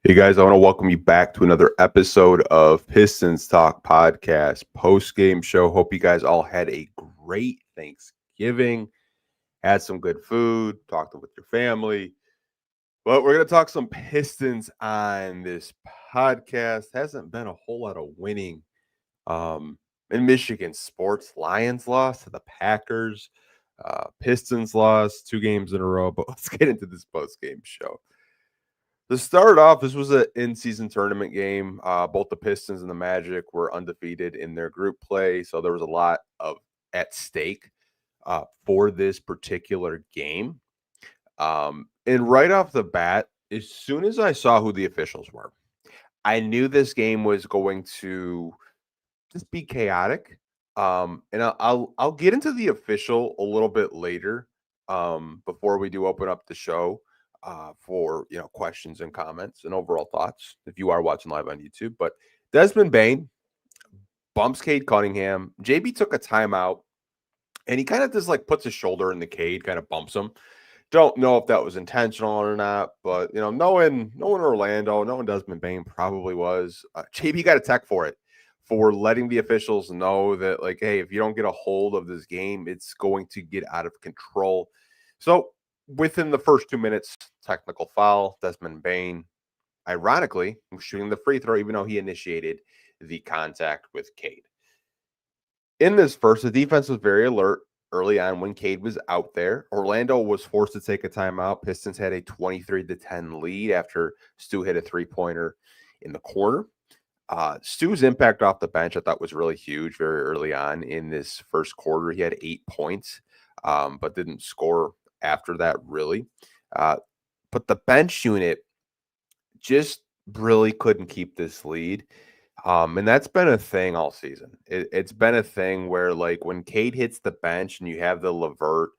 Hey guys, I want to welcome you back to another episode of Pistons Talk Podcast Postgame Show. Hope you guys all had a great Thanksgiving, had some good food, talked with your family. But we're going to talk some Pistons on this podcast. Hasn't been a whole lot of winning in Michigan sports. Lions lost to the Packers. Pistons lost 2 games in a row. But let's get into this postgame show. To start off, this was an in-season tournament game. Both the Pistons and the Magic were undefeated in their group play, so there was a lot of at stake for this particular game. And right off the bat, as soon as I saw who the officials were, I knew this game was going to just be chaotic. And I'll get into the official a little bit later before we do open up the show for questions and comments and overall thoughts if you are watching live on YouTube. But Desmond Bain bumps Cade Cunningham. JB took a timeout and he kind of just like puts his shoulder in the Cade, kind of bumps him. Don't know if that was intentional or not, but knowing Orlando, knowing Desmond Bain probably was. JB got a tech for it, for letting the officials know that, like, hey, if you don't get a hold of this game, it's going to get out of control. So within the first 2 minutes, technical foul. Desmond Bain, ironically, was shooting the free throw, even though he initiated the contact with Cade. In this first, the defense was very alert early on when Cade was out there. Orlando was forced to take a timeout. Pistons had a 23-10 lead after Stu hit a three-pointer in the corner. Stu's impact off the bench, I thought, was really huge very early on in this first quarter. He had 8 points, but didn't score after that, really. But the bench unit just really couldn't keep this lead. And that's been a thing all season. It's been a thing where, like, when Cade hits the bench and you have the Levert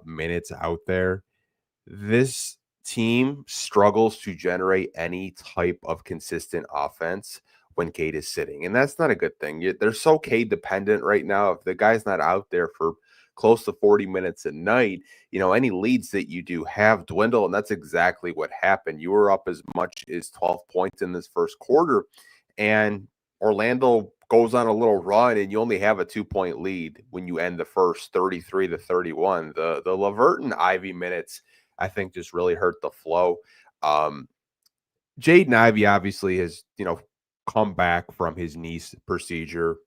minutes out there, this team struggles to generate any type of consistent offense when Cade is sitting. And that's not a good thing. They're so Cade dependent right now. If the guy's not out there for close to 40 minutes a night, any leads that you do have dwindle. And that's exactly what happened. You were up as much as 12 points in this first quarter, and Orlando goes on a little run, and you only have a 2-point lead when you end the first 33-31. The Levert and Ivy minutes, I think, just really hurt the flow. Jaden Ivey obviously has, come back from his knee procedure,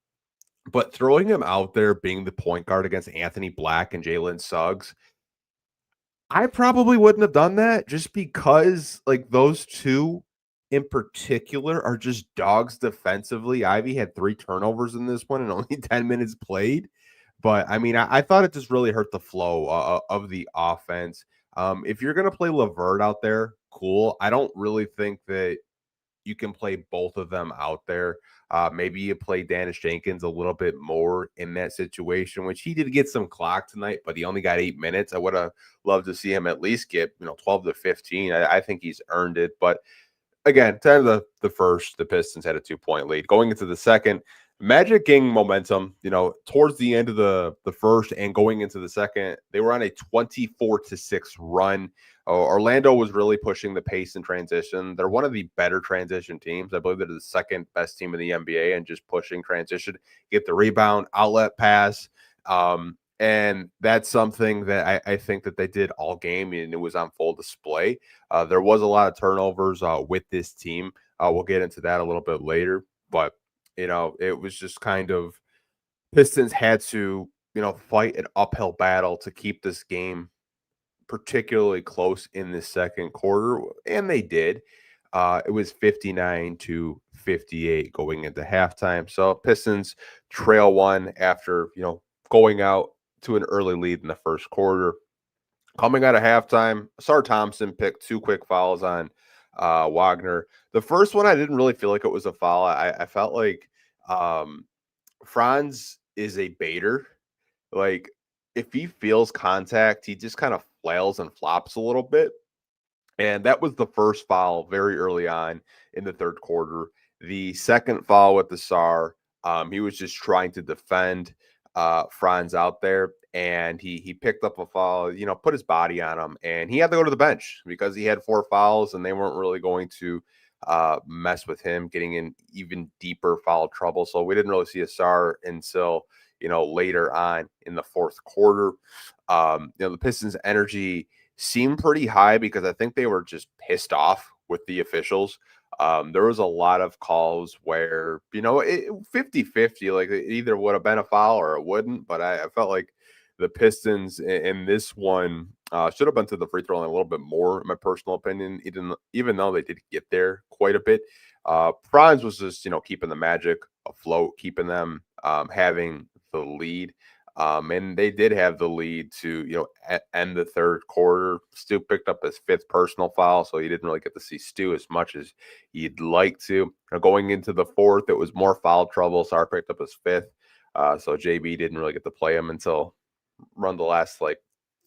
but throwing him out there being the point guard against Anthony Black and Jalen Suggs, I probably wouldn't have done that, just because, like, those two in particular are just dogs defensively. Ivy had 3 turnovers in this one and only 10 minutes played. But I mean, I thought it just really hurt the flow of the offense. If you're going to play Levert out there, cool. I don't really think that you can play both of them out there. Maybe you play Dennis Jenkins a little bit more in that situation, which he did get some clock tonight, but he only got 8 minutes. I would have loved to see him at least get 12 to 15. I think he's earned it. But again, 10 of the first, the Pistons had a 2-point lead. Going into the second, Magic gained momentum, towards the end of the first and going into the second. They were on a 24-6 run. Orlando was really pushing the pace in transition. They're one of the better transition teams. I believe they're the second best team in the NBA and just pushing transition, get the rebound, outlet pass. And that's something that I think that they did all game, and it was on full display. There was a lot of turnovers with this team. We'll get into that a little bit later. But, it was just kind of Pistons had to, fight an uphill battle to keep this game particularly close in the second quarter, and they did. It was 59-58 going into halftime. So Pistons trail one after, going out to an early lead in the first quarter. Coming out of halftime, Sar Thompson picked 2 quick fouls on Wagner. The first one, I didn't really feel like it was a foul. I felt like Franz is a baiter. Like, if he feels contact, he just kind of flails and flops a little bit. And that was the first foul very early on in the third quarter. The second foul with the Sar, he was just trying to defend. Franz out there, and he picked up a foul, put his body on him, and he had to go to the bench because he had 4 fouls, and they weren't really going to mess with him getting in even deeper foul trouble. So we didn't really see a star until later on in the fourth quarter. The Pistons' energy seemed pretty high because I think they were just pissed off with the officials. There was a lot of calls where, 50-50, like it either would have been a foul or it wouldn't. But I felt like the Pistons in this one should have been to the free throw line a little bit more, in my personal opinion, even though they did get there quite a bit. Franz was just, keeping the Magic afloat, keeping them having the lead. And they did have the lead to, end the third quarter. Stu picked up his 5th personal foul, so you didn't really get to see Stu as much as you'd like to. Going into the fourth, it was more foul trouble. Sarr picked up his 5th. So JB didn't really get to play him until run the last 4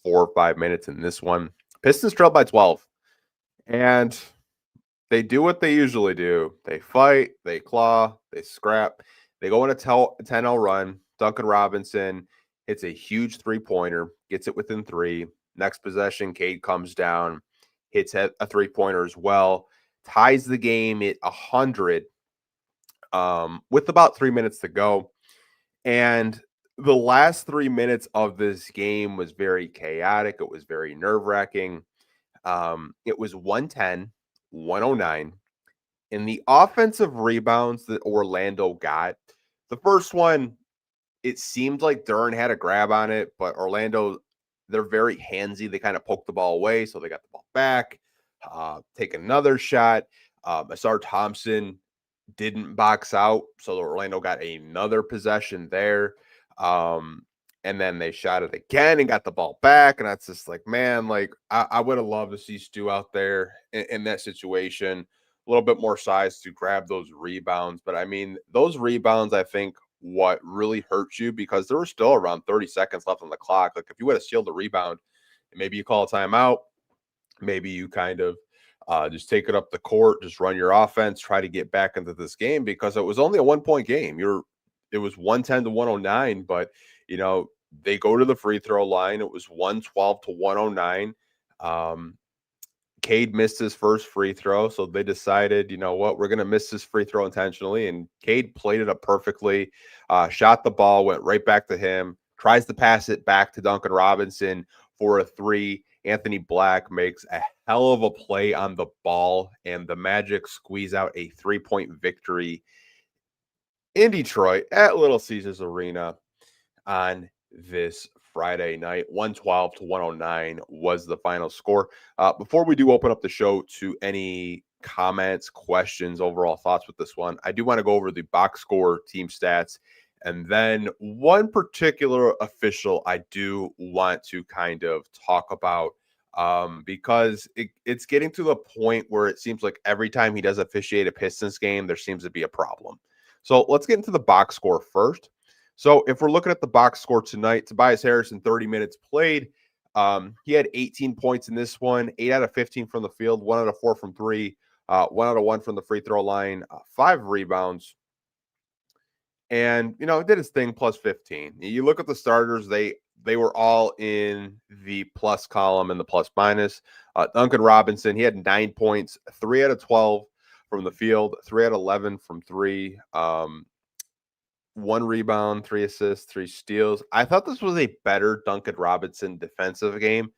or 5 minutes in this one. Pistons trailed by 12. And they do what they usually do. They fight, they claw, they scrap. They go on a 10-0 run. Duncan Robinson hits a huge 3-pointer, gets it within 3. Next possession, Cade comes down, hits a 3-pointer as well, ties the game at 100 with about 3 minutes to go. And the last 3 minutes of this game was very chaotic. It was very nerve-wracking. It was 110-109. And the offensive rebounds that Orlando got, the first one, it seemed like Duren had a grab on it, but Orlando, they're very handsy. They kind of poked the ball away, so they got the ball back, take another shot. Asar Thompson didn't box out, so Orlando got another possession there. And then they shot it again and got the ball back. And that's just man, I would have loved to see Stu out there in that situation. A little bit more size to grab those rebounds. But I mean, those rebounds, I think, what really hurt you, because there were still around 30 seconds left on the clock. Like if you would have sealed the rebound, maybe you call a timeout, maybe you kind of just take it up the court, just run your offense, try to get back into this game, because it was only a 1-point game. It was 110-109, but they go to the free throw line. It was 112-109. Cade missed his first free throw, so they decided, you know what, we're going to miss this free throw intentionally. And Cade played it up perfectly, shot the ball, went right back to him, tries to pass it back to Duncan Robinson for a 3. Anthony Black makes a hell of a play on the ball, and the Magic squeeze out a 3-point victory in Detroit at Little Caesars Arena on this Friday night. 112-109 was the final score. Before we do open up the show to any comments, questions, overall thoughts with this one, I do want to go over the box score, team stats, and then one particular official I do want to kind of talk about, because it's getting to the point where it seems like every time he does officiate a Pistons game, there seems to be a problem. So let's get into the box score first. So if we're looking at the box score tonight, Tobias Harris in 30 minutes played. He had 18 points in this one, 8 out of 15 from the field, 1 out of 4 from 3, 1 out of 1 from the free throw line, 5 rebounds. And, did his thing, plus 15. You look at the starters, they were all in the plus column and the plus minus. Duncan Robinson, he had 9 points, 3 out of 12 from the field, 3 out of 11 from 3. 1 rebound, 3 assists, 3 steals. I thought this was a better Duncan Robinson defensive game,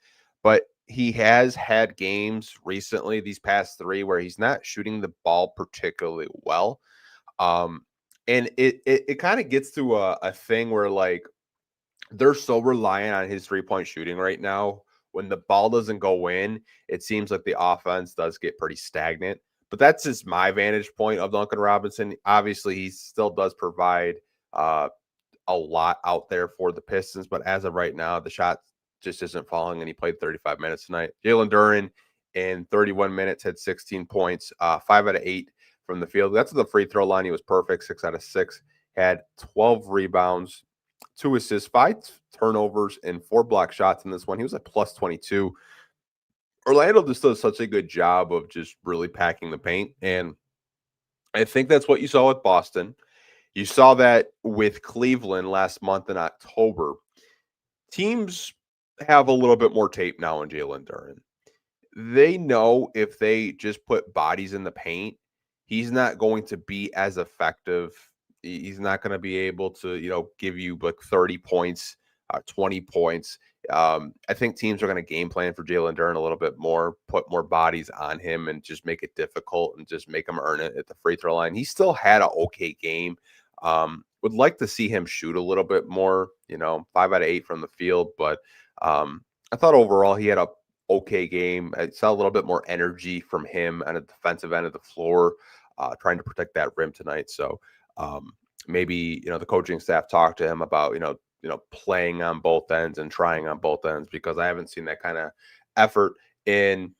but he has had games recently, these past 3, where he's not shooting the ball particularly well. And it kind of gets to a thing where they're so reliant on his 3-point shooting right now. When the ball doesn't go in, it seems like the offense does get pretty stagnant. But that's just my vantage point of Duncan Robinson. Obviously, he still does provide a lot out there for the Pistons, but as of right now, the shot just isn't falling, and he played 35 minutes tonight. Jalen Duren in 31 minutes had 16 points, 5 out of 8 from the field. That's the free throw line. He was perfect, 6 out of 6, had 12 rebounds, 2 assists, 5 turnovers, and 4 block shots in this one. He was at plus 22. Orlando just does such a good job of just really packing the paint, and I think that's what you saw with Boston. You saw that with Cleveland last month in October. Teams have a little bit more tape now on Jalen Duren. They know if they just put bodies in the paint, he's not going to be as effective. He's not going to be able to, give you like 30 points, 20 points. I think teams are going to game plan for Jalen Duren a little bit more, put more bodies on him and just make it difficult and just make him earn it at the free throw line. He still had an okay game. Would like to see him shoot a little bit more, 5 out of 8 from the field, but I thought overall he had a okay game. I saw a little bit more energy from him on the defensive end of the floor, trying to protect that rim tonight. So maybe the coaching staff talked to him about playing on both ends and trying on both ends, because I haven't seen that kind of effort in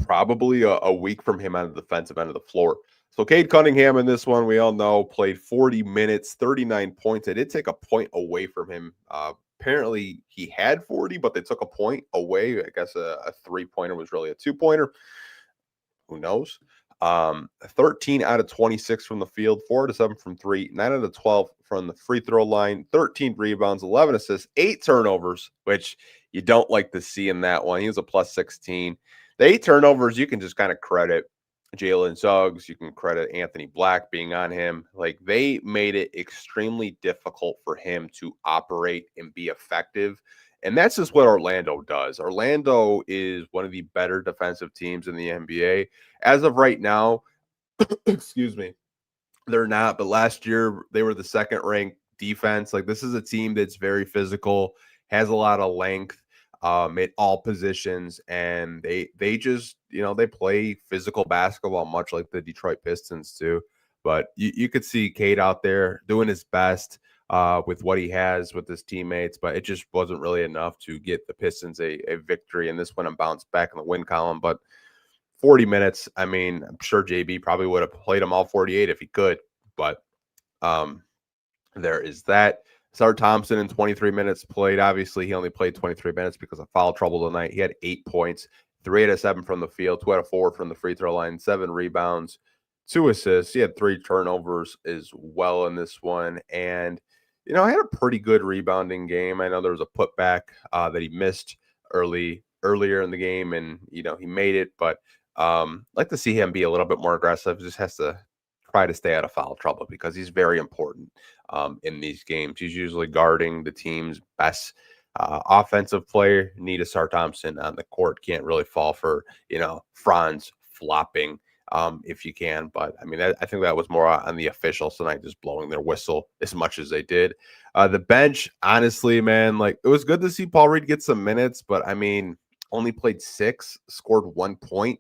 probably a week from him on the defensive end of the floor. So Cade Cunningham in this one, we all know, played 40 minutes, 39 points. They did take a point away from him. Apparently he had 40, but they took a point away. I guess a 3-pointer was really a 2-pointer. Who knows? 13 out of 26 from the field, 4 out of 7 from 3, 9 out of 12 from the free throw line, 13 rebounds, 11 assists, 8 turnovers, which you don't like to see in that one. He was a plus 16. The 8 turnovers, you can just kind of credit Jalen Suggs. You can credit Anthony Black being on him. Like, they made it extremely difficult for him to operate and be effective. And that's just what Orlando does. Orlando is one of the better defensive teams in the NBA. As of right now, excuse me, they're not. But last year, they were the second ranked defense. Like, this is a team that's very physical, has a lot of length at all positions. And they just, they play physical basketball, much like the Detroit Pistons do. But you could see Cade out there doing his best with what he has with his teammates, but it just wasn't really enough to get the Pistons a victory. And this one and bounced back in the win column. But 40 minutes, I mean, I'm sure JB probably would have played them all 48 if he could. But there is that. Sar Thompson in 23 minutes played. Obviously, he only played 23 minutes because of foul trouble tonight. He had 8 points, 3 out of 7 from the field, 2 out of 4 from the free throw line, 7 rebounds, 2 assists. He had 3 turnovers as well in this one. And, I had a pretty good rebounding game. I know there was a putback that he missed earlier in the game, and, he made it. But I'd like to see him be a little bit more aggressive. Just has to try to stay out of foul trouble because he's very important in these games. He's usually guarding the team's best offensive player. Need a Sar Thompson on the court. Can't really fall for, Franz flopping if you can. But I mean, I think that was more on the officials tonight, just blowing their whistle as much as they did. The bench, honestly, man, like, it was good to see Paul Reed get some minutes, but I mean, only played 6, scored 1 point.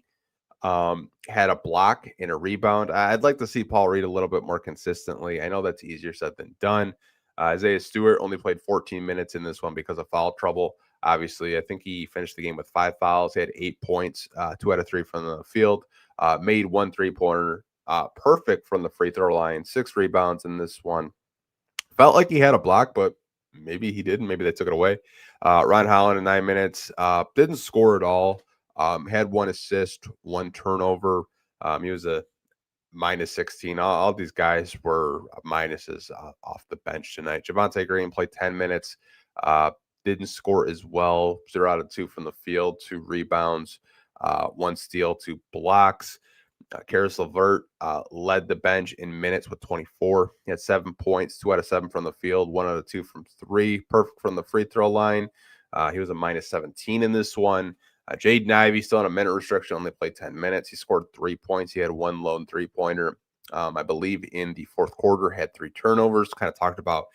Had a block and a rebound. I'd like to see Paul Reed a little bit more consistently. I know that's easier said than done. Isaiah Stewart only played 14 minutes in this one because of foul trouble. Obviously, I think he finished the game with 5 fouls. He had 8 points, 2 out of 3 from the field. Made 1 3-pointer, perfect from the free throw line. 6 rebounds in this one. Felt like he had a block, but maybe he didn't. Maybe they took it away. Ron Holland in 9 minutes didn't score at all. Had 1 assist, 1 turnover. He was a minus 16. All these guys were minuses off the bench tonight. Javonte Green played 10 minutes. Didn't score as well. 0 out of 2 from the field, 2 rebounds, 1 steal, 2 blocks. Karis LeVert led the bench in minutes with 24. He had 7 points, 2 out of 7 from the field, 1 out of 2 from 3. Perfect from the free throw line. He was a minus 17 in this one. Jaden Ivey still on a minute restriction, only played 10 minutes. He scored 3 points. He had 1 lone 3-pointer. I believe in the fourth quarter, had 3 turnovers. Kind of talked about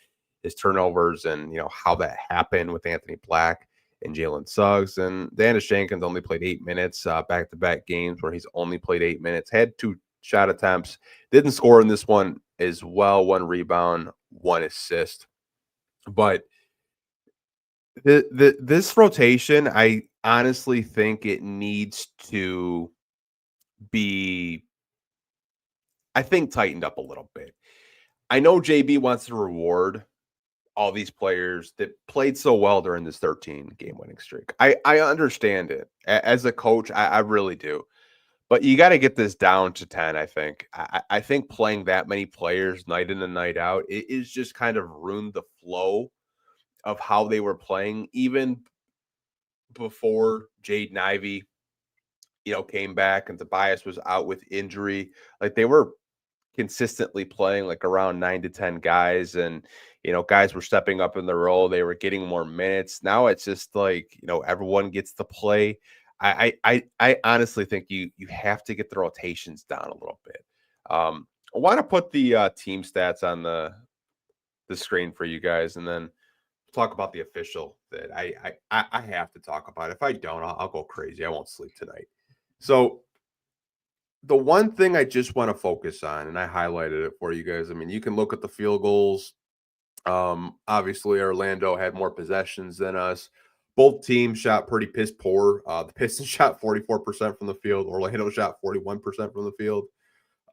his turnovers and how that happened with Anthony Black and Jalen Suggs. And Danis Jenkins only played 8 minutes, back-to-back games where he's only played 8 minutes. Had 2 shot attempts. Didn't score in this one as well. 1 rebound, 1 assist. But this rotation, I honestly think it needs to be, I think, tightened up a little bit. I know JB wants to reward all these players that played so well during this 13-game winning streak. I understand it. As a coach, I really do. But you got to get this down to 10, I think. I think playing that many players night in and night out, it is just kind of ruined the flow of how they were playing, even before Jaden Ivey, came back and Tobias was out with injury. Like they were consistently playing like around 9 to 10 guys, and guys were stepping up in the role, they were getting more minutes. Now it's just like everyone gets to play. I honestly think you have to get the rotations down a little bit. I want to put the team stats on the screen for you guys, and then talk about the official that I have to talk about. If I don't, I'll go crazy. I won't sleep tonight. So the one thing I just want to focus on, and I highlighted it for you guys. I mean, you can look at the field goals. Obviously, Orlando had more possessions than us. Both teams shot pretty piss poor. The Pistons shot 44% from the field. Orlando shot 41% from the field.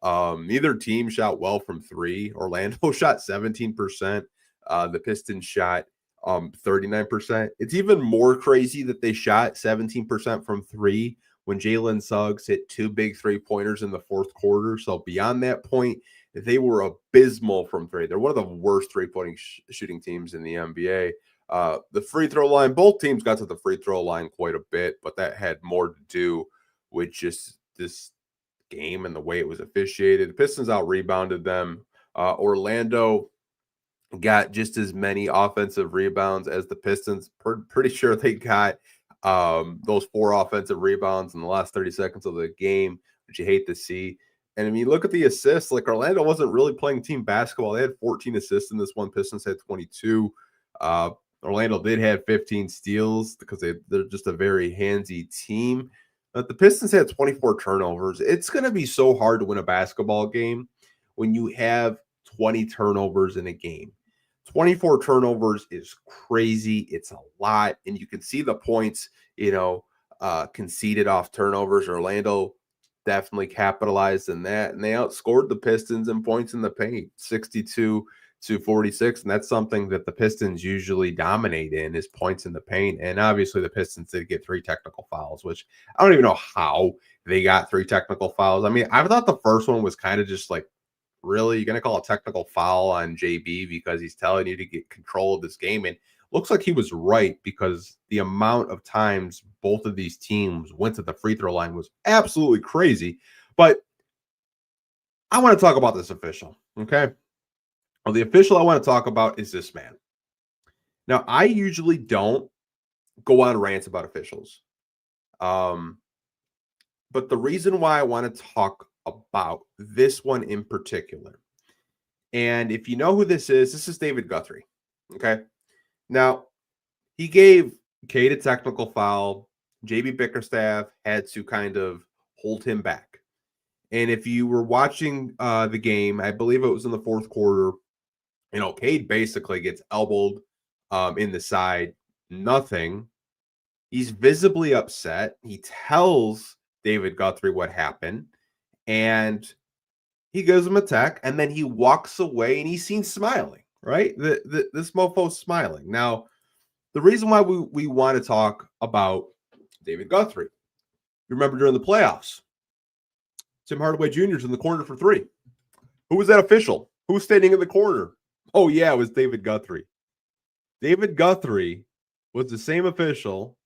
Neither team shot well from three. Orlando shot 17%. The Pistons shot 39%. It's even more crazy that they shot 17% from three when Jalen Suggs hit two big 3-pointers in the fourth quarter. So beyond that point, they were abysmal from three. They're one of the worst three-pointing shooting teams in the NBA. The free throw line, both teams got to the free throw line quite a bit, but that had more to do with just this game and the way it was officiated. The Pistons out-rebounded them. Orlando got just as many offensive rebounds as the Pistons. Pretty sure they got those 4 offensive rebounds in the last 30 seconds of the game, which you hate to see. And I mean, look at the assists. Like Orlando wasn't really playing team basketball. They had 14 assists in this one. Pistons had 22. Orlando did have 15 steals because they're just a very handsy team. But the Pistons had 24 turnovers. It's going to be so hard to win a basketball game when you have 20 turnovers in a game. 24 turnovers is crazy. It's a lot. And you can see the points, conceded off turnovers. Orlando definitely capitalized in that. And they outscored the Pistons in points in the paint, 62-46. And that's something that the Pistons usually dominate in, is points in the paint. And obviously the Pistons did get 3 technical fouls, which I don't even know how they got 3 technical fouls. I mean, I thought the first one was kind of just like, really, you're going to call a technical foul on JB because he's telling you to get control of this game? And looks like he was right, because the amount of times both of these teams went to the free throw line was absolutely crazy. But I want to talk about this official, okay? Well, the official I want to talk about is this man. Now, I usually don't go on rants about officials. But the reason why I want to talk about this one in particular, and if you know who this is David Guthrie. Okay. Now, he gave Cade a technical foul. JB Bickerstaff had to kind of hold him back. And if you were watching the game, I believe it was in the fourth quarter, Cade basically gets elbowed in the side. Nothing. He's visibly upset. He tells David Guthrie what happened, and he gives him a tech, and then he walks away, and he's seen smiling, right? This mofo's smiling. Now, the reason why we want to talk about David Guthrie, remember during the playoffs, Tim Hardaway Jr. is in the corner for 3. Who was that official? Who was standing in the corner? Oh, yeah, it was David Guthrie. David Guthrie was the same official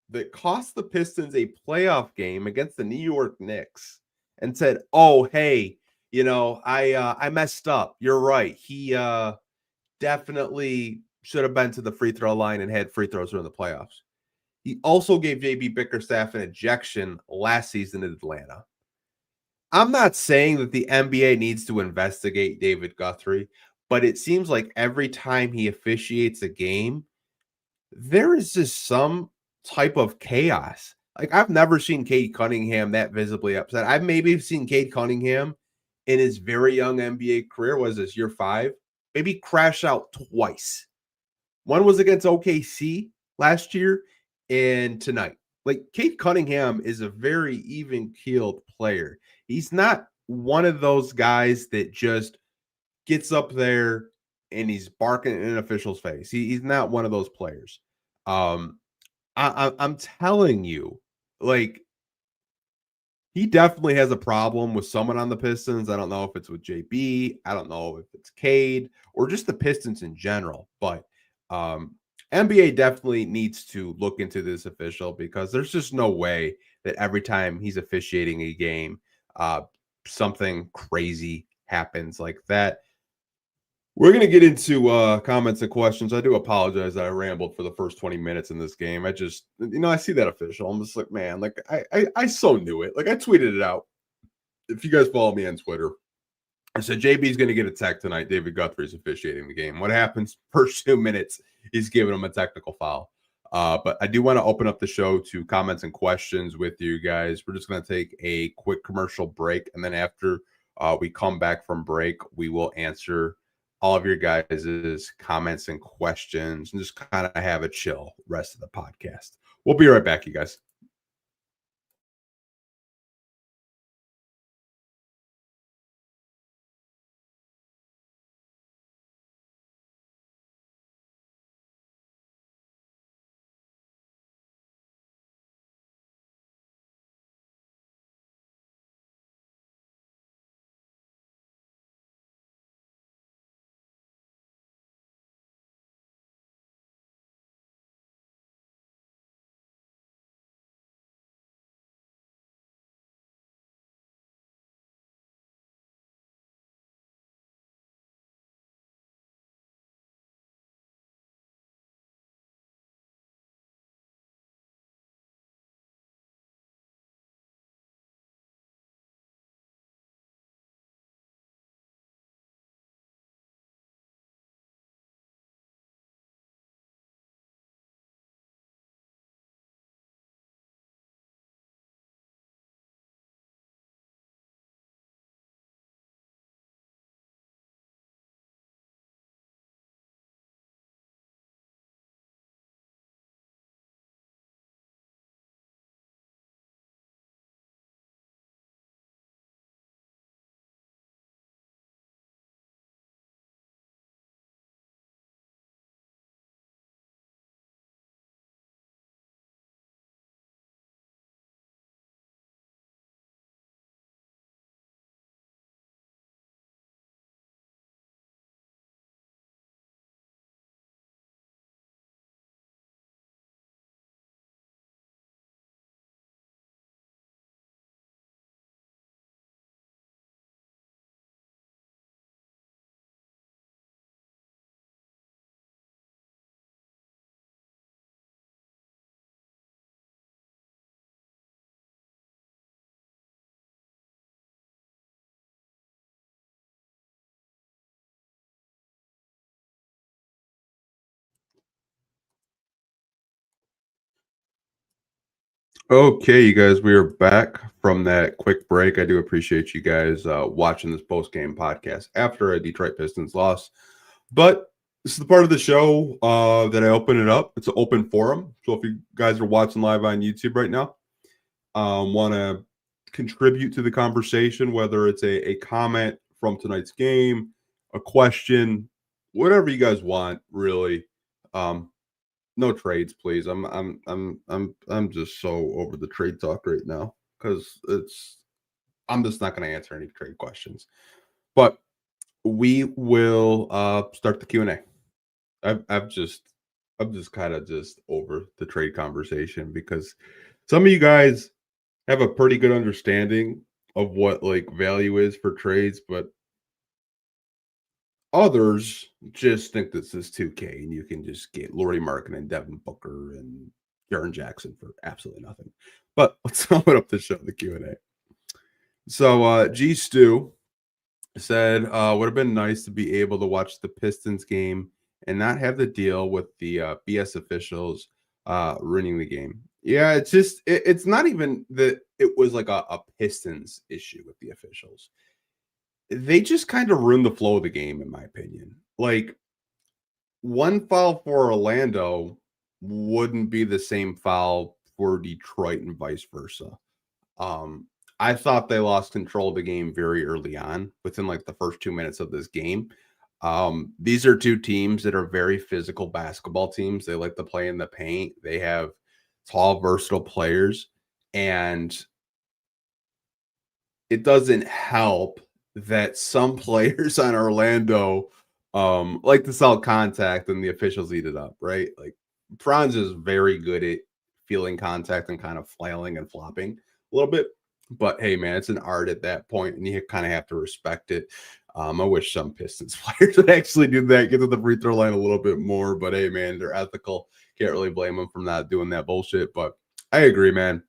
that cost the Pistons a playoff game against the New York Knicks and said, oh, hey, I messed up. You're right. He definitely should have been to the free throw line and had free throws during the playoffs. He also gave JB Bickerstaff an ejection last season in Atlanta. I'm not saying that the NBA needs to investigate David Guthrie, but it seems like every time he officiates a game, there is just some type of chaos. Like, I've never seen Cade Cunningham that visibly upset. I've maybe seen Cade Cunningham in his very young NBA career, was this year 5, maybe crash out twice. One was against OKC last year, and tonight. Like, Cade Cunningham is a very even-keeled player. He's not one of those guys that just gets up there and he's barking in an official's face. He's not one of those players. I'm telling you, like, He definitely has a problem with someone on the Pistons. I don't know if it's with JB. I don't know if it's Cade or just the Pistons in general. But um, NBA definitely needs to look into this official because there's just no way that every time he's officiating a game, uh, something crazy happens like that. We're going to get into comments and questions. I do apologize that I rambled for the first 20 minutes in this game. I just, I see that official. I'm just like, man, like I so knew it. Like I tweeted it out. If you guys follow me on Twitter, I said JB's going to get a tech tonight. David Guthrie's officiating the game. What happens? First 2 minutes, he's giving him a technical foul. But I do want to open up the show to comments and questions with you guys. We're just going to take a quick commercial break. And then after we come back from break, we will answer all of your guys' comments and questions and just kind of have a chill rest of the podcast. We'll be right back, you guys. Okay, you guys, we are back from that quick break. I do appreciate you guys watching this post game podcast after a Detroit Pistons loss. But this is the part of the show that I open it up. It's an open forum. So if you guys are watching live on YouTube right now, want to contribute to the conversation, whether it's a comment from tonight's game, a question, whatever you guys want, really. No trades, please. I'm just so over the trade talk right now because I'm just not going to answer any trade questions. But we will start the Q&A. I'm just kind of just over the trade conversation because some of you guys have a pretty good understanding of what like value is for trades, but others just think this is 2K and you can just get Laurie Markin and Devin Booker and Jaren Jackson for absolutely nothing. But let's open up the show, the Q&A. So G Stu said, would have been nice to be able to watch the Pistons game and not have to deal with the BS officials ruining the game. Yeah, it's just it's not even that it was like a Pistons issue with the officials. They just kind of ruined the flow of the game, in my opinion. Like one foul for Orlando wouldn't be the same foul for Detroit and vice versa. Um, I thought they lost control of the game very early on, within like the first 2 minutes of this game. These are two teams that are very physical basketball teams. They like to play in the paint. They have tall, versatile players, and it doesn't help that some players on Orlando like to sell contact and the officials eat it up, right? Like Franz is very good at feeling contact and kind of flailing and flopping a little bit. But hey, man, it's an art at that point, and you kind of have to respect it. I wish some Pistons players would actually do that, get to the free throw line a little bit more. But hey, man, they're ethical. Can't really blame them for not doing that bullshit. But I agree, man.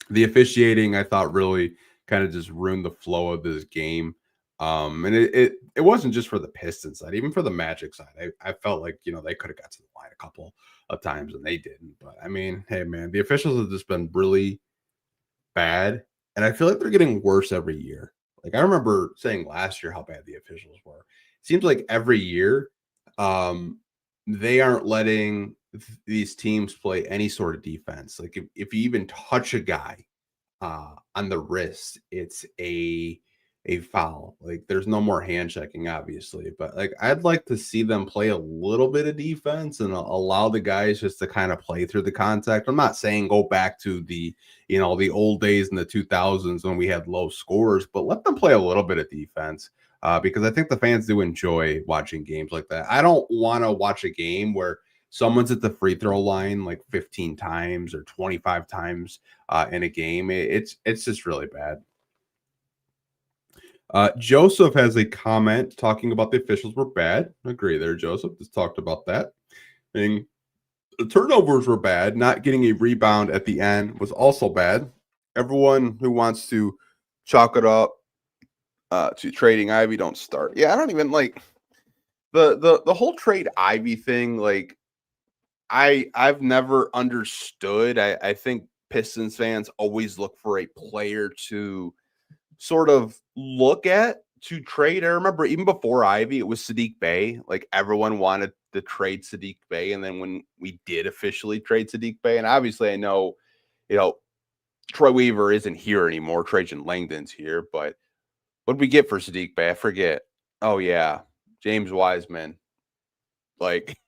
The officiating, I thought, really kind of just ruined the flow of this game. And it wasn't just for the Pistons side, even for the Magic side. I felt like, they could have got to the line a couple of times and they didn't. But I mean, hey man, the officials have just been really bad. And I feel like they're getting worse every year. Like I remember saying last year how bad the officials were. It seems like every year, um, they aren't letting these teams play any sort of defense. Like if you even touch a guy on the wrist, it's a foul. Like there's no more hand checking, obviously, but like I'd like to see them play a little bit of defense and allow the guys just to kind of play through the contact. I'm not saying go back to the old days in the 2000s when we had low scores, but let them play a little bit of defense. Because I think the fans do enjoy watching games like that. I don't want to watch a game where someone's at the free throw line like 15 times or 25 times in a game. It's just really bad. Joseph has a comment talking about the officials were bad. Agree there, Joseph. Just talked about that. And the turnovers were bad. Not getting a rebound at the end was also bad. Everyone who wants to chalk it up to trading Ivy don't start. Yeah, I don't even like the whole trade Ivy thing. Like I've never understood. I think Pistons fans always look for a player to sort of look at to trade. I remember even before Ivy, it was Sadiq Bey. Like everyone wanted to trade Sadiq Bey. And then when we did officially trade Sadiq Bey, and obviously I know, you know, Troy Weaver isn't here anymore. Trajan Langdon's here, but what did we get for Sadiq Bey? I forget. Oh yeah. James Wiseman. Like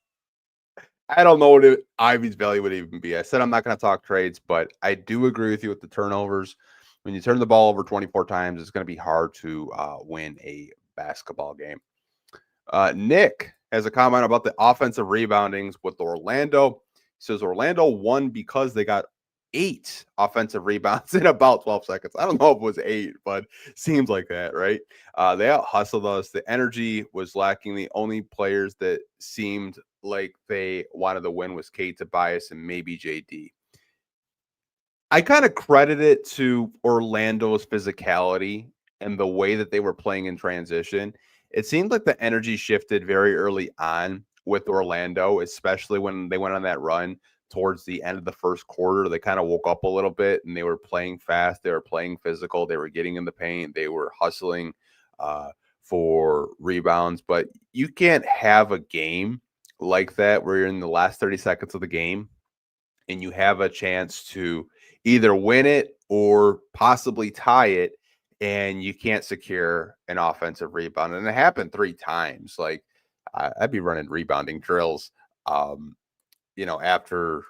I don't know what Ivy's value would even be. I said I'm not going to talk trades, but I do agree with you with the turnovers. When you turn the ball over 24 times, it's going to be hard to win a basketball game. Nick has a comment about the offensive reboundings with Orlando. He says Orlando won because they got 8 offensive rebounds in about 12 seconds. I don't know if it was 8, but seems like that, right? They out hustled us. The energy was lacking. The only players that seemed like they wanted to win was Kate Tobias and maybe JD. I kind of credit it to Orlando's physicality and the way that they were playing in transition. It seemed like the energy shifted very early on with Orlando, especially when they went on that run towards the end of the first quarter. They kind of woke up a little bit and they were playing fast. They were playing physical. They were getting in the paint. They were hustling uh, for rebounds. But you can't have a game like that where you're in the last 30 seconds of the game and you have a chance to either win it or possibly tie it, and you can't secure an offensive rebound. And it happened 3 times. Like I'd be running rebounding drills, after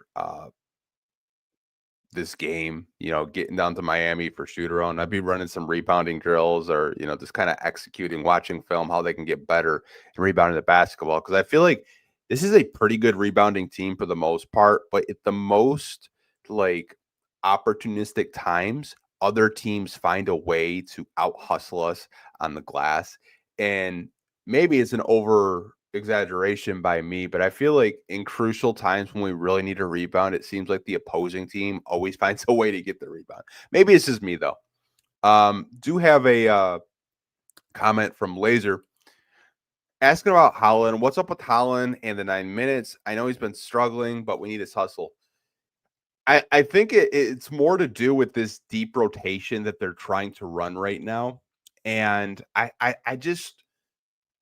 this game, getting down to Miami for shoot around. I'd be running some rebounding drills or, just kind of executing, watching film, how they can get better and rebounding the basketball. Cause I feel like this is a pretty good rebounding team for the most part, but at the most like opportunistic times, other teams find a way to out hustle us on the glass. And maybe it's an over exaggeration by me, but I feel like in crucial times when we really need a rebound, it seems like the opposing team always finds a way to get the rebound. Maybe it's just me though. Do have a comment from Laser asking about Holland. What's up with Holland and the 9 minutes? I know he's been struggling, but we need his hustle. I think it's more to do with this deep rotation that they're trying to run right now. And I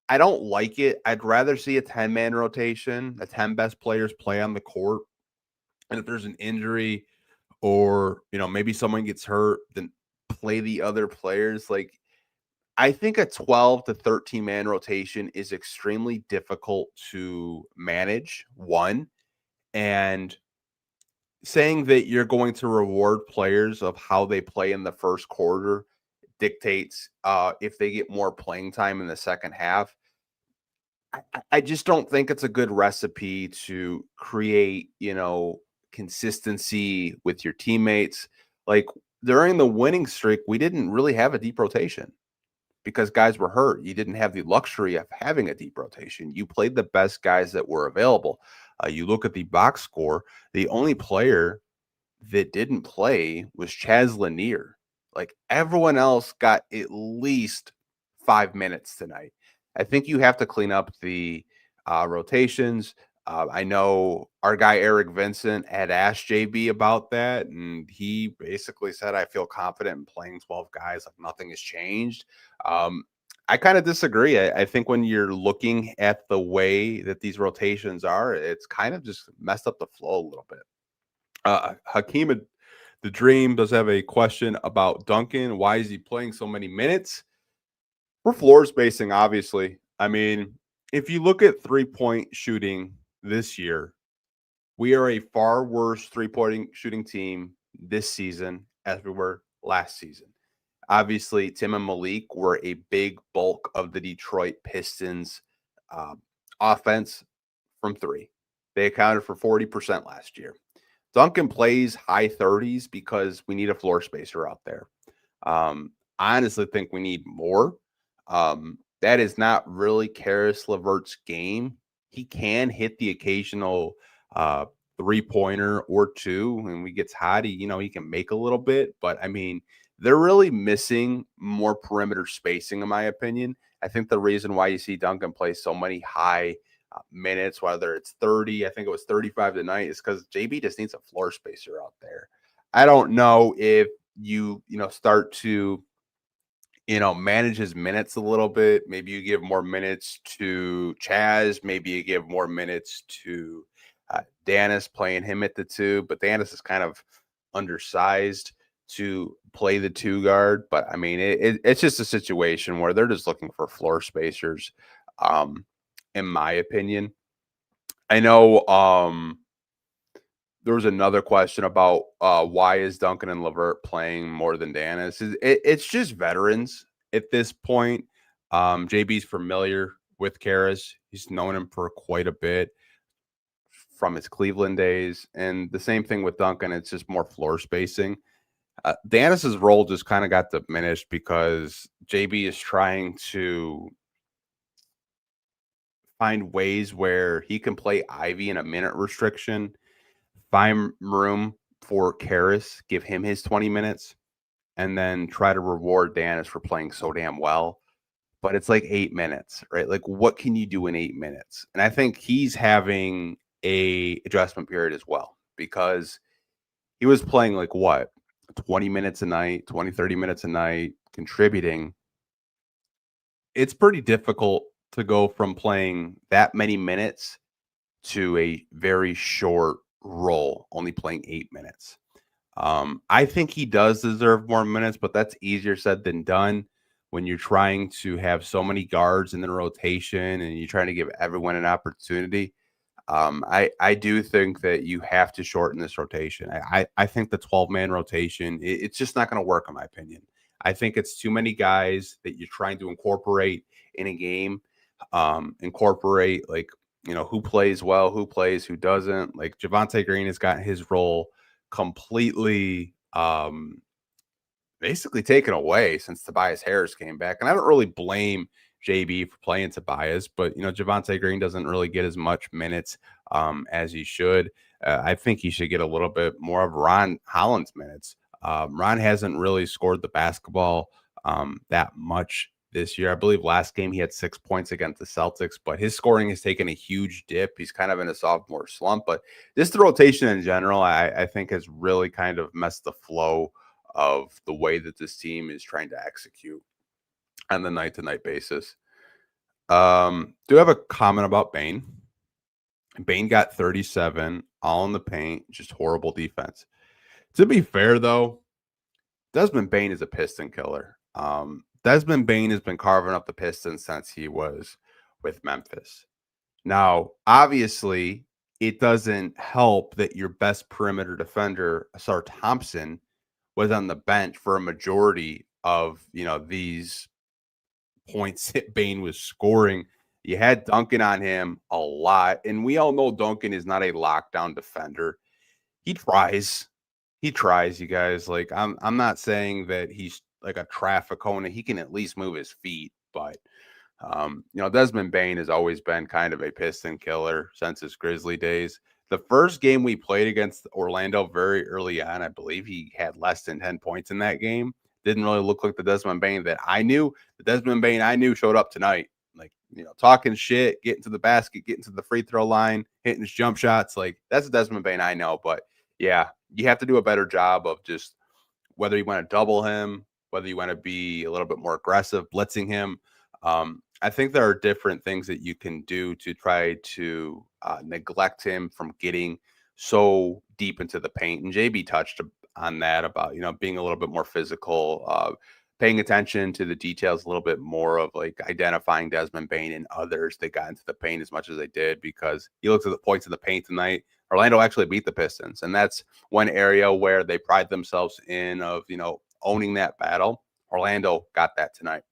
don't like it. I'd rather see a 10-man rotation, the 10 best players play on the court. And if there's an injury or, maybe someone gets hurt, then play the other players. Like, I think a 12 to 13-man rotation is extremely difficult to manage, one. And saying that you're going to reward players of how they play in the first quarter dictates if they get more playing time in the second half. I just don't think it's a good recipe to create, consistency with your teammates. Like during the winning streak, we didn't really have a deep rotation because guys were hurt. You didn't have the luxury of having a deep rotation. You played the best guys that were available. You look at the box score, the only player that didn't play was Chaz Lanier. Like everyone else got at least 5 minutes tonight. I think you have to clean up the rotations. I know our guy Eric Vincent had asked JB about that, and he basically said, "I feel confident in playing 12 guys. Like nothing has changed." Um, I kind of disagree. I think when you're looking at the way that these rotations are, it's kind of just messed up the flow a little bit. Hakeem the Dream does have a question about Duncan. Why is he playing so many minutes? For floor spacing, obviously. I mean, if you look at 3-point shooting this year, we are a far worse 3-point shooting team this season as we were last season. Obviously, Tim and Malik were a big bulk of the Detroit Pistons offense from three. They accounted for 40% last year. Duncan plays high 30s because we need a floor spacer out there. I honestly think we need more. That is not really Karis LeVert's game. He can hit the occasional 3-pointer or two, and when he gets hot, he can make a little bit. But I mean, they're really missing more perimeter spacing, in my opinion. I think the reason why you see Duncan play so many high minutes, whether it's 30, I think it was 35 tonight, is because JB just needs a floor spacer out there. I don't know if you start to manage his minutes a little bit. Maybe you give more minutes to Chaz. Maybe you give more minutes to Danis, playing him at the two. But Danis is kind of undersized to play the two guard. But I mean, it's just a situation where they're just looking for floor spacers, in my opinion. I know there was another question about why is Duncan and LeVert playing more than Danis? It's just veterans at this point. JB's familiar with Karis. He's known him for quite a bit from his Cleveland days. And the same thing with Duncan. It's just more floor spacing. Danis's role just kind of got diminished because JB is trying to find ways where he can play Ivy in a minute restriction, find room for Karis, give him his 20 minutes, and then try to reward Danis for playing so damn well. But it's like 8 minutes, right? Like, what can you do in 8 minutes? And I think he's having a adjustment period as well because he was playing like what, 20 minutes a night, 20, 30 minutes a night, contributing. It's pretty difficult to go from playing that many minutes to a very short role, only playing 8 minutes. I think he does deserve more minutes, but that's easier said than done when you're trying to have so many guards in the rotation and you're trying to give everyone an opportunity. I do think that you have to shorten this rotation. I think the 12-man rotation, it's just not going to work, in my opinion. I think it's too many guys that you're trying to incorporate in a game. Incorporate, like, who plays well, who plays, who doesn't. Like Javonte Green has got his role completely basically taken away since Tobias Harris came back. And I don't really blame JB for playing Tobias, but Javonte Green doesn't really get as much minutes as he should. I think he should get a little bit more of Ron Holland's minutes. Ron hasn't really scored the basketball that much this year. I believe last game he had 6 points against the Celtics, but his scoring has taken a huge dip. He's kind of in a sophomore slump, but just the rotation in general, I think has really kind of messed the flow of the way that this team is trying to execute on the night-to-night basis. Do have a comment about Bane. Bane got 37, all in the paint, just horrible defense. To be fair, though, Desmond Bane is a piston killer. Desmond Bane has been carving up the Pistons since he was with Memphis. Now, obviously, it doesn't help that your best perimeter defender, Asar Thompson, was on the bench for a majority of, these points that Bane was scoring. You had Duncan on him a lot, and we all know Duncan is not a lockdown defender. He tries. He tries, you guys. Like I'm not saying that he's like a traffic cone. He can at least move his feet, but Desmond Bane has always been kind of a piston killer since his Grizzly days. The first game we played against Orlando very early on, I believe he had less than 10 points in that game. Didn't really look like the Desmond Bane that I knew. The Desmond Bane I knew showed up tonight. Like, talking shit, getting to the basket, getting to the free throw line, hitting his jump shots. Like, that's the Desmond Bane I know. But yeah, you have to do a better job of just whether you want to double him, whether you want to be a little bit more aggressive, blitzing him. I think there are different things that you can do to try to neglect him from getting so deep into the paint. And JB touched on that about, being a little bit more physical, paying attention to the details a little bit more of like identifying Desmond Bane and others that got into the paint as much as they did, because he looked at the points of the paint tonight. Orlando actually beat the Pistons, and that's one area where they pride themselves in of, owning that battle. Orlando got that tonight.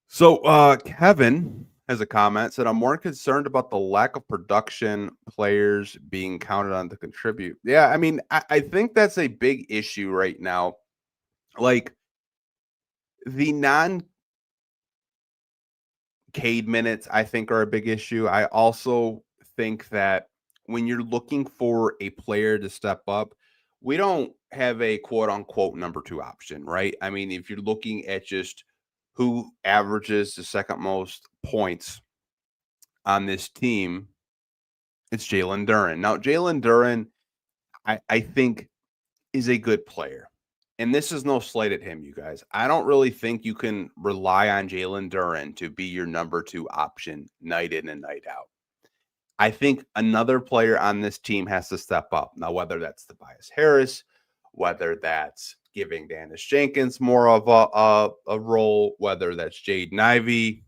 So Kevin has a comment, said, I'm more concerned about the lack of production players being counted on to contribute. Yeah, I mean, I think that's a big issue right now. Like the Cade minutes, I think, are a big issue. I also think that when you're looking for a player to step up, we don't have a quote unquote number two option, right? I mean, if you're looking at just who averages the second most points on this team, it's Jalen Duren. Now, Jalen Duren, I think, is a good player. And this is no slight at him, you guys. I don't really think you can rely on Jalen Duren to be your number two option night in and night out. I think another player on this team has to step up. Now, whether that's Tobias Harris, whether that's giving Dennis Jenkins more of a role, whether that's Jaden Ivey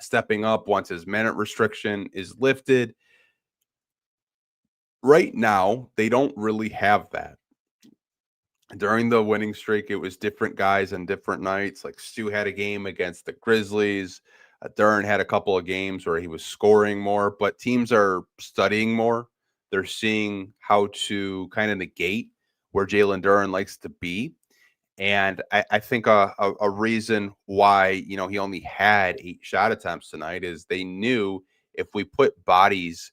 stepping up once his minute restriction is lifted. Right now, they don't really have that. During the winning streak, it was different guys on different nights. Like Stu had a game against the Grizzlies. Duren had a couple of games where he was scoring more, but teams are studying more. They're seeing how to kind of negate where Jalen Duren likes to be. And I think a reason why, he only had 8 shot attempts tonight is they knew if we put bodies,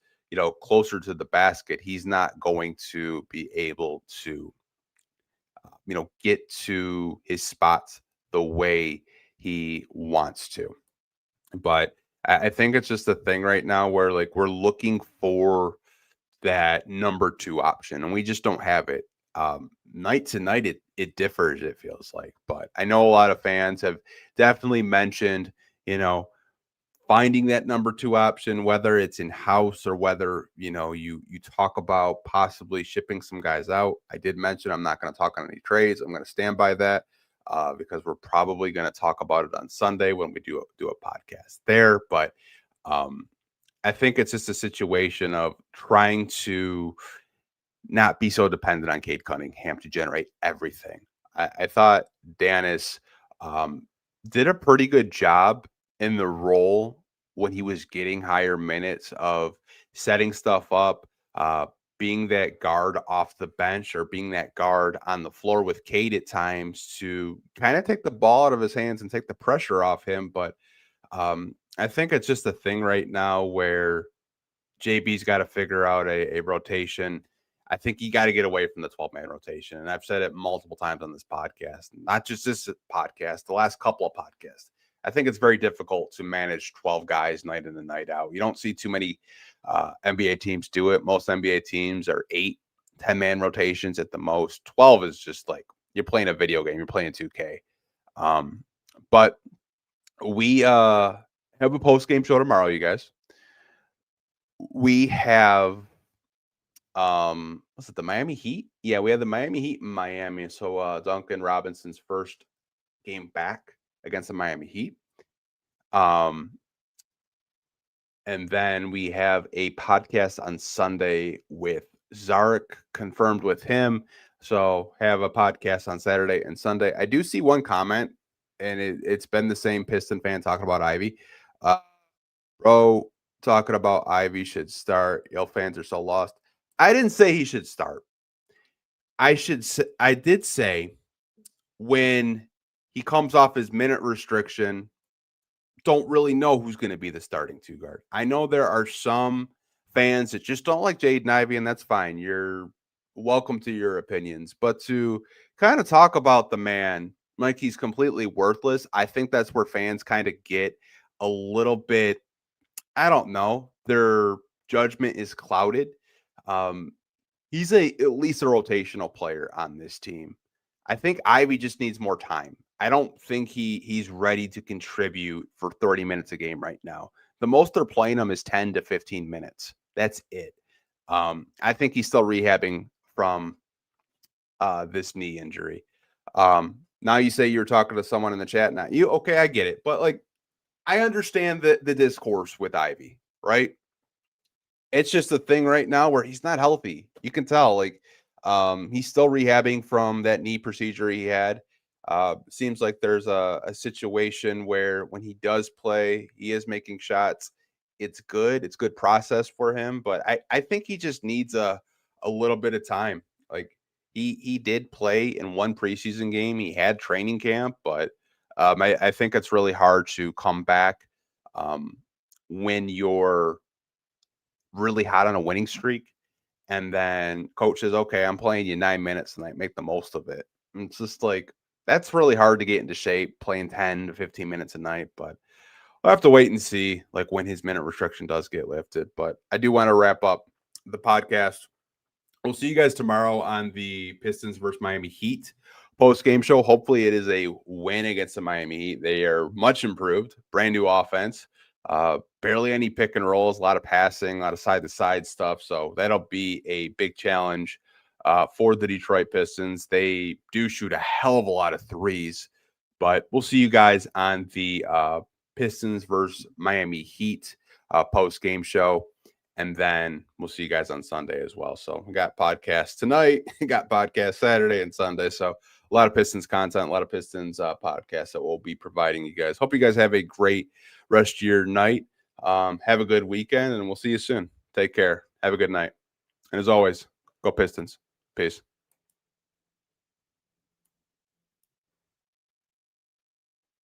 closer to the basket, he's not going to be able to get to his spots the way he wants to. But I think it's just a thing right now where like we're looking for that number two option and we just don't have it. Night to night, it differs, it feels like. But I know a lot of fans have definitely mentioned, finding that number two option, whether it's in house or whether you talk about possibly shipping some guys out. I did mention I'm not going to talk on any trades. I'm going to stand by that because we're probably going to talk about it on Sunday when we do a podcast there. But I think it's just a situation of trying to not be so dependent on Cade Cunningham to generate everything. I thought Dennis did a pretty good job in the role when he was getting higher minutes of setting stuff up, being that guard off the bench or being that guard on the floor with Cade at times to kind of take the ball out of his hands and take the pressure off him. But I think it's just a thing right now where JB's got to figure out a rotation. I think you got to get away from the 12-man rotation. And I've said it multiple times on this podcast, not just this podcast, the last couple of podcasts. I think it's very difficult to manage 12 guys night in and night out. You don't see too many NBA teams do it. Most NBA teams are 8, 10-man rotations at the most. 12 is just like you're playing a video game. You're playing 2K. But we have a post-game show tomorrow, you guys. We have was it the Miami Heat? Yeah, we had the Miami Heat in Miami. So Duncan Robinson's first game back against the Miami Heat. And then we have a podcast on Sunday with Zarek, confirmed with him. So have a podcast on Saturday and Sunday. I do see one comment, and it's been the same Piston fan talking about Ivy. Uh, bro, talking about Ivy should start. Yale fans are so lost. I didn't say he should start. I did say when he comes off his minute restriction, don't really know who's going to be the starting two guard. I know there are some fans that just don't like Jaden Ivey, and that's fine. You're welcome to your opinions. But to kind of talk about the man like he's completely worthless, I think that's where fans kind of get a little bit, I don't know, their judgment is clouded. Um, he's at least a rotational player on this team. I think Ivy just needs more time. I don't think he's ready to contribute for 30 minutes a game right now. The most they're playing him is 10 to 15 minutes. That's it. I think he's still rehabbing from this knee injury. Now you say you're talking to someone in the chat. Now you okay? I get it, but like I understand the discourse with Ivy, right? It's just a thing right now where he's not healthy. You can tell, like, he's still rehabbing from that knee procedure he had. Seems like there's a situation where when he does play, he is making shots. It's good. It's good process for him, but I think he just needs a little bit of time. Like he did play in one preseason game. He had training camp, but I think it's really hard to come back when you're really hot on a winning streak, and then coach says, "Okay, I'm playing you 9 minutes tonight. Make the most of it." And it's just like that's really hard to get into shape playing 10 to 15 minutes a night. But we'll have to wait and see, like when his minute restriction does get lifted. But I do want to wrap up the podcast. We'll see you guys tomorrow on the Pistons versus Miami Heat post game show. Hopefully, it is a win against the Miami Heat. They are much improved, brand new offense. Barely any pick and rolls, a lot of passing, a lot of side to side stuff. So that'll be a big challenge for the Detroit Pistons. They do shoot a hell of a lot of threes, but we'll see you guys on the Pistons versus Miami Heat post game show. And then we'll see you guys on Sunday as well. So we got podcasts tonight, got podcasts Saturday and Sunday. So a lot of Pistons content, a lot of Pistons podcasts that we'll be providing you guys. Hope you guys have a great rest of your night. Have a good weekend, and we'll see you soon. Take care. Have a good night. And as always, go Pistons. Peace.